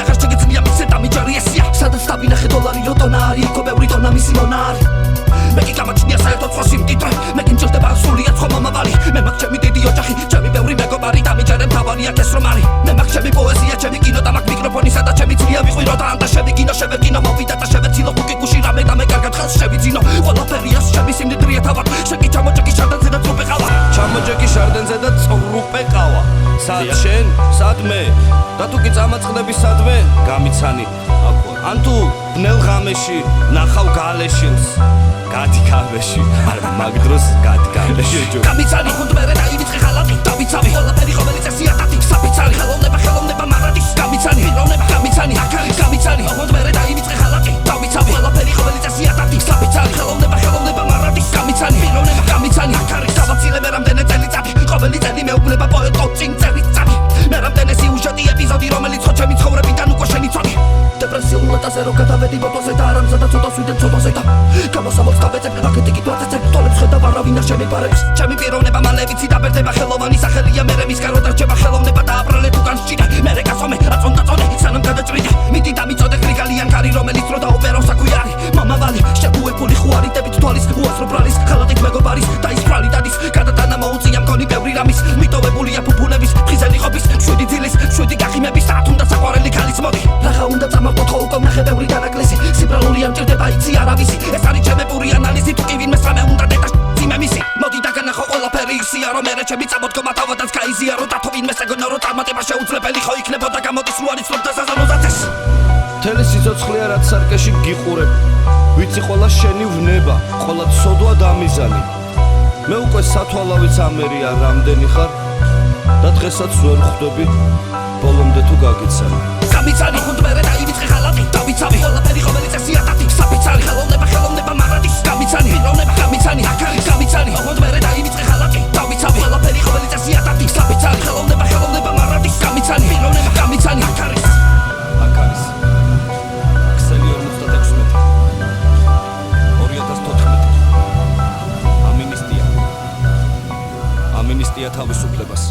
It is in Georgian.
აღარ შეგეძლია მისცე დამიჯარი ესია სადაც დავინახე დოლარი რო ტონა არის იქო ბევრი ტონა მისი მონა არის მე კი გამაჩნია საერთოდ სხვა სიმდიდრე მე კი მჭირდება სრულიად სხვა მომავალი მე მაქვს ჩემი დიდი ოჯახი ჩემი ბევრი მეგობარი დამიჯარე მთავარია ეს რომ არის მე მაქვს ჩემი პოეზია ჩემი კინო და მაქვს მიკროფონი სადაც ჩემი ძია ვიყვირო და ანდა შევიკინო შევეკინო მოვიდა და შევეცილო თუ გიგუში რამე და მე კარგად ხელს შევიძინო ყველაფერია ჩემი სიმდიდრეა თავად შეკი ჩამოჭეკი შარდენზე და წრუპე ყავა ჩამოჭეკი შარდენზე და წრუპე ყავა სად შენ სად მე და თუ კი წამაწყდები სადმე გამიცანი ან თუ ბნელ ღამეში ნახავ გალეშილს გადი კავეში არ მაგ დროს გადი კავეში გამიცანი ხუნდმერე დაივიწყე ხალატი დავიცავი ყველაფერი ყოველი წესია დათი საფიცარი ხელოვნება მარადის გამიცანი პიროვნება გამიცანი აკარი გამიცანი ხუნდმერე დაივიწყე ხალატი დავიცავი ყველაფერი ყოველი წესია დათი საფიცარი ხელოვნება მარადის გამიცანი პიროვნება გამიცანი აკარი დავაცილე მე რამდენი წელიწადი ყოველი წელი მეუბნება პოეტო წინ წელიწადი მე რამდენი სიუჟეტი ეპიზოდი რომელიც ხო ჩემი ცხოვრებიდან უკვე შენიცოდი დეპრესიულ ნოტაზე რო გადავედი ბოტოზე და არამზა და ცოტა სვიდე ცოტაზე და გამოსამოც გავეცებ აქეთი კი თვალწეცებ თვალებს ხედავ არავინ არ შემიპარებს ჩემი პიროვნება მალე ვიცი დაბერდება ხელოვანი სახელია მერე მის გარო დარჩება ხელოვნება და აბრალე თუ განსჭირე მერე გასომე აწონდაწონე სანამ გადაჭრიდე მიდი დამიწოდე გრიგალიან კარი რომელიც რო დაუპერო საქვი არის მომავალი შეგუებული ხუარი დებით თვალის უასრო ბრალის ხალატით მეგობარის და ის ბრალი დადის გადატანა მოუწია მგონი ბევრი რამის მიტოვებულია ფუფუნების ხიზელი ხობის შვიდი ძილის შვიდი გახიმების და თუნდა საყვარელი ქალის მოდი რაღა უნდა წამოვყოთ ხო უკვე ნახე ბევრი დანაკლისი სიბრალული ამ ჭირდება იცი არავისი ეს არის ჩემი პური ანალიზი თუ კი ვინმე სამე უნდა დედა ძიმემისი მოდი დაგანახო ყველაფერი ისია რომ მერე ჩემი წამოდგომა თავადაც გაიზია რომ დათო ვინმე სეგონო რომ წარმატება შეუძლებელი ხო იქნებოდა გამოდის რო არის რომ დასაზამოზაცეს მთელი სიცოცხლე რაც სარკეში გიყურებ ვიცი ყველა შენი ვნება ყველა ცოდვა დამიზანი მე უკვე სათვალავიც ამერია რამდენი ხარ და დღესაც ვერ ხვდები ბოლომდე თუ გაგიცანი გამიცანი ხუნდმერე დაივიწყე ხალატი დავიცავი ყველაფერი ყოველი წესია დათი საფიცარი ხელოვნება მარადის გამიცანი პიროვნება გამიცანი აკარი გამიცანი ხუნდმერე დაივიწყე ხალატი დავიცავი ყველაფერი ყოველი წესია დათი საფიცარი ხელოვნება მარადის გამიცანი პიროვნება გამიცანი აკარი ქსელი 2014 ამინისტია თავისუფლებას